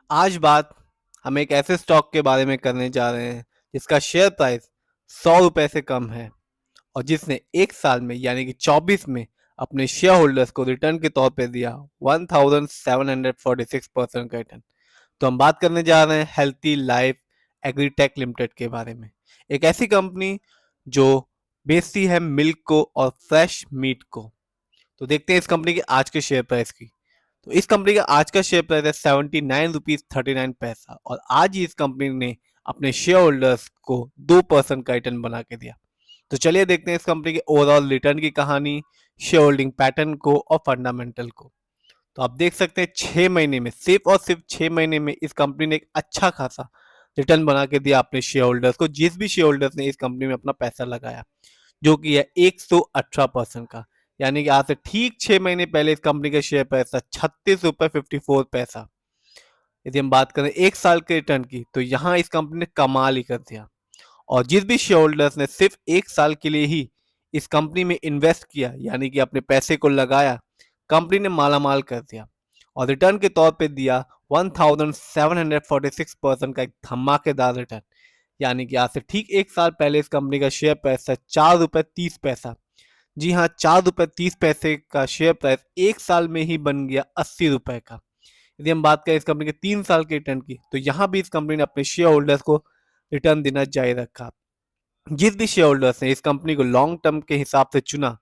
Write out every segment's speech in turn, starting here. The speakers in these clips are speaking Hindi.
आज बात हम एक ऐसे स्टॉक के बारे में करने जा रहे हैं जिसका शेयर प्राइस 100 रुपए से कम है और जिसने एक साल में यानी कि 24 में अपने शेयर होल्डर्स को रिटर्न के तौर पे दिया 1746% का रिटर्न। तो हम बात करने जा रहे हैं हेल्थी लाइफ एग्रीटेक लिमिटेड के बारे में। एक ऐसी कंपनी जो बेचती है मिल्क को और फ्रेश मीट को। तो देखते हैं इस कंपनी के आज के शेयर प्राइस की। तो इस कंपनी का आज का शेयर प्राइस है 79 रुपीज 39 पैसा और आज ही इस कंपनी ने अपने शेयर होल्डर्स को 2% का रिटर्न बना के दिया। तो चलिए देखते हैं इस कंपनी के ओवरऑल रिटर्न की कहानी, शेयर होल्डिंग पैटर्न को और फंडामेंटल को। तो आप देख सकते हैं 6 महीने में, सिर्फ और सिर्फ 6 महीने में इस कंपनी ने एक अच्छा खासा रिटर्न बना के दिया अपने शेयर होल्डर्स को, जिस भी शेयर होल्डर्स ने इस कंपनी में अपना पैसा लगाया, जो कि है 118% का। यानी कि आज से ठीक 6 महीने पहले इस कंपनी का शेयर प्राइस था 36 रुपए 54 पैसा। यदि हम बात करें एक साल के रिटर्न की तो यहाँ इस कंपनी ने कमाल ही कर दिया। और जिस भी शेयर होल्डर्स ने सिर्फ एक साल के लिए ही इस कंपनी में इन्वेस्ट किया, यानी कि अपने पैसे को लगाया, कंपनी ने मालामाल कर दिया और रिटर्न के तौर पे दिया 1746% का एक धमाकेदार रिटर्न। यानी कि आज से ठीक एक साल पहले इस कंपनी का शेयर प्राइस था 4 रुपए 30 पैसा। जी हाँ, 4 रुपए 30 पैसे का शेयर प्राइस एक साल में ही बन गया 80 रुपए का। यदि हम बात करें इस कंपनी के 3 साल के रिटर्न की तो यहाँ भी इस कंपनी ने अपने शेयर होल्डर्स को रिटर्न देना जारी रखा। जिस भी शेयर होल्डर्स ने इस कंपनी को लॉन्ग टर्म के हिसाब से चुना,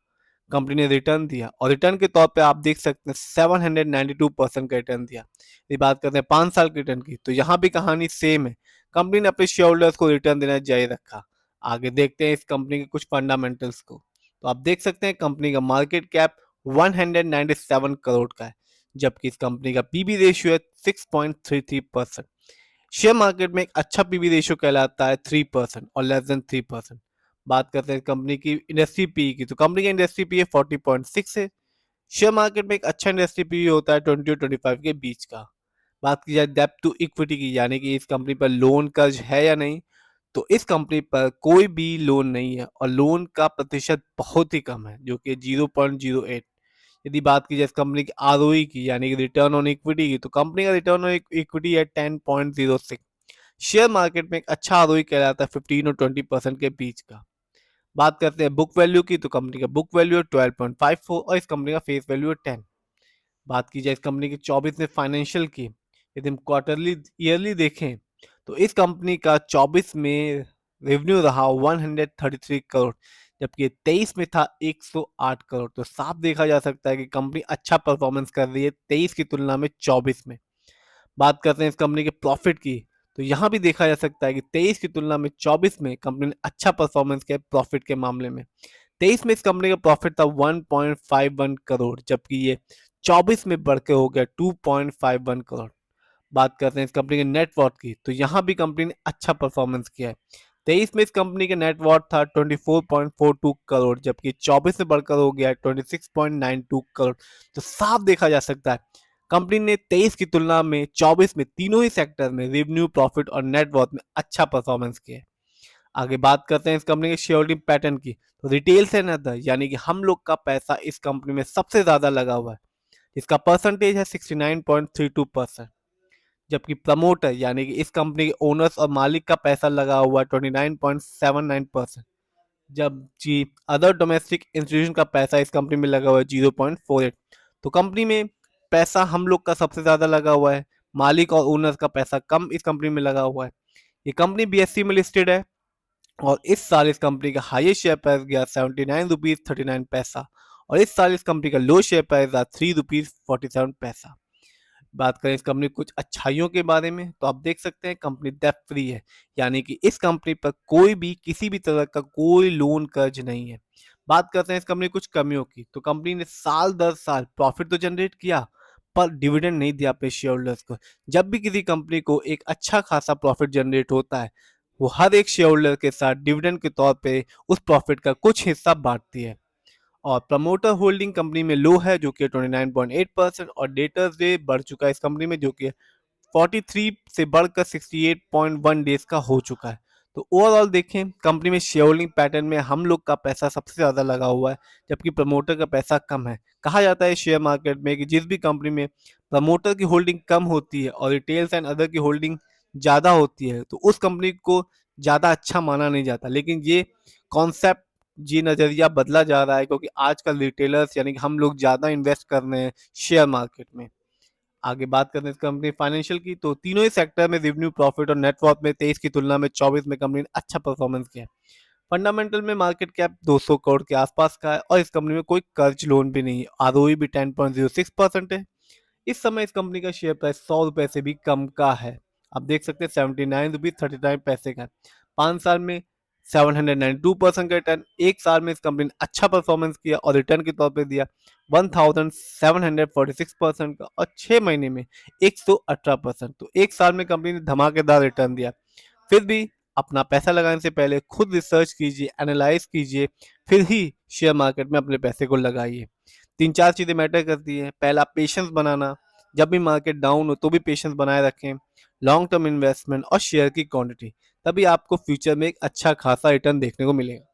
कंपनी ने रिटर्न दिया और रिटर्न के तौर पे आप देख सकते हैं 792% का रिटर्न दिया। यदि बात करते हैं 5 साल के रिटर्न की तो यहाँ भी कहानी सेम है, कंपनी ने अपने शेयर होल्डर्स को रिटर्न देना जारी रखा। आगे देखते हैं इस कंपनी के कुछ फंडामेंटल्स को। तो आप देख सकते हैं कंपनी का मार्केट कैप 197 करोड़ का है, जबकि इस कंपनी का पीबी रेशियो है 6.33%। शेयर मार्केट में एक अच्छा पीबी रेशियो कहलाता है 3% और लेस देन 3%। बात करते हैं कंपनी की इंडस्ट्री पी की तो कंपनी का इंडस्ट्री पी 40.6 है। शेयर मार्केट में एक अच्छा इंडस्ट्री पी होता है 20 और 25 के बीच का। बात की जाए डेब्ट टू इक्विटी की, यानी कि इस कंपनी पर लोन कर्ज है या नहीं, तो इस कंपनी पर कोई भी लोन नहीं है और लोन का प्रतिशत बहुत ही कम है, जो कि 0.08। यदि बात की जाए इस कंपनी की आरओई की, यानी कि रिटर्न ऑन इक्विटी की, तो कंपनी का रिटर्न ऑन इक्विटी है 10.06। शेयर मार्केट में एक अच्छा आरओई कहलाता है 15 और 20% के बीच का। बात करते हैं बुक वैल्यू की तो कंपनी का बुक वैल्यू है 12.54 और इस कंपनी का फेस वैल्यू है 10। बात की जाए इस कंपनी की 24 में फाइनेंशियल की, यदि हम क्वार्टरली ईयरली देखें तो इस कंपनी का 24 में रेवेन्यू रहा 133 करोड़, जबकि 23 में था 108 करोड़। तो साफ देखा जा सकता है कि कंपनी अच्छा परफॉर्मेंस कर रही है 23 की तुलना में 24 में। बात करते हैं इस कंपनी के प्रॉफिट की तो यहाँ भी देखा जा सकता है कि 23 की तुलना में 24 में कंपनी ने अच्छा परफॉर्मेंस किया प्रॉफिट के मामले में। 23 में इस कंपनी का प्रॉफिट था 1.51 करोड़, जबकि ये 24 में बढ़ के हो गया 2.51 करोड़। बात करते हैं इस कंपनी के नेटवर्थ की तो यहाँ भी कंपनी ने अच्छा परफॉर्मेंस किया है। 23 में इस कंपनी का नेटवर्थ था 24.42 करोड़, जबकि 24 में बढ़कर हो गया 26.92 करोड़। तो साफ देखा जा सकता है कंपनी ने 23 की तुलना में 24 में तीनों ही सेक्टर में रेवेन्यू, प्रॉफिट और नेटवर्थ में अच्छा परफॉर्मेंस किया है। आगे बात करते हैं इस कंपनी के शेयर होल्डिंग पैटर्न की तो रिटेल से नदर, यानी कि हम लोग का पैसा इस कंपनी में सबसे ज्यादा लगा हुआ है। इसका परसेंटेज है 69.32%, जबकि प्रमोटर यानी कि इस कंपनी के ओनर्स और मालिक का पैसा लगा हुआ है 29.79%, जबकि अदर डोमेस्टिक इंस्टीट्यूशन का पैसा इस कंपनी में लगा हुआ है 0.48। तो कंपनी में पैसा हम लोग का सबसे ज्यादा लगा हुआ है, मालिक और ओनर्स का पैसा कम इस कंपनी में लगा हुआ है। ये कंपनी बीएससी में लिस्टेड है और इस साल इस कंपनी का हाईएस्ट शेयर प्राइस गया 79 रुपीज 39 पैसा और इस साल इस कंपनी का लो शेयर प्राइस था 3 रुपीज 47 पैसा। बात करें इस कंपनी कुछ अच्छाइयों के बारे में तो आप देख सकते हैं कंपनी डेब्ट फ्री है, यानी कि इस कंपनी पर कोई भी किसी भी तरह का कोई लोन कर्ज नहीं है। बात करते हैं इस कंपनी कुछ कमियों की तो कंपनी ने साल दर साल प्रॉफिट तो जनरेट किया पर डिविडेंड नहीं दिया अपने शेयर होल्डर्स को। जब भी किसी कंपनी को एक अच्छा खासा प्रॉफिट जनरेट होता है, वो हर एक शेयर होल्डर के साथ डिविडेंड के तौर पे उस प्रॉफिट का कुछ हिस्सा बांटती है। और प्रमोटर होल्डिंग कंपनी में लो है जो कि 29.8% और डेटर्स डे बढ़ चुका है इस कंपनी में, जो कि 43 से बढ़कर 68.1 डेज का हो चुका है। तो ओवरऑल देखें कंपनी में शेयर होल्डिंग पैटर्न में हम लोग का पैसा सबसे ज़्यादा लगा हुआ है, जबकि प्रमोटर का पैसा कम है। कहा जाता है शेयर मार्केट में कि जिस भी कंपनी में प्रमोटर की होल्डिंग कम होती है और रिटेल्स एंड अदर की होल्डिंग ज़्यादा होती है तो उस कंपनी को ज़्यादा अच्छा माना नहीं जाता। लेकिन ये कॉन्सेप्ट, ये नज़रिया बदला जा रहा है, क्योंकि आजकल रिटेलर्स यानी कि हम लोग ज़्यादा इन्वेस्ट कर रहे हैं शेयर मार्केट में। आगे बात करते हैं इस कंपनी फाइनेंशियल की, तो तीनों ही सेक्टर में रेवेन्यू, प्रॉफिट और नेटवर्थ में 23 की तुलना में 24 में कंपनी ने अच्छा परफॉर्मेंस किया है। फंडामेंटल में मार्केट कैप 200 करोड़ के आसपास का है और इस कंपनी में कोई कर्ज लोन भी नहीं है। आरओई भी 10.06% है। इस समय इस कंपनी का शेयर प्राइस 100 रुपए से भी कम का है। आप देख सकते हैं 79 रुपीज 39 पैसे का है। 5 साल में 792% का रिटर्न। एक साल में इस कंपनी ने अच्छा परफॉर्मेंस किया और रिटर्न के तौर पे दिया 1746% का, और 6 महीने में 118%। तो एक साल में कंपनी ने धमाकेदार रिटर्न दिया। फिर भी अपना पैसा लगाने से पहले खुद रिसर्च कीजिए, एनालाइज कीजिए, फिर ही शेयर मार्केट में अपने पैसे को लगाइए। 3-4 चीज़ें मैटर करती हैं। पहला, पेशेंस बनाना। जब भी मार्केट डाउन हो तो भी पेशेंस बनाए रखें। लॉन्ग टर्म इन्वेस्टमेंट और शेयर की क्वांटिटी, तभी आपको फ्यूचर में एक अच्छा खासा रिटर्न देखने को मिलेगा।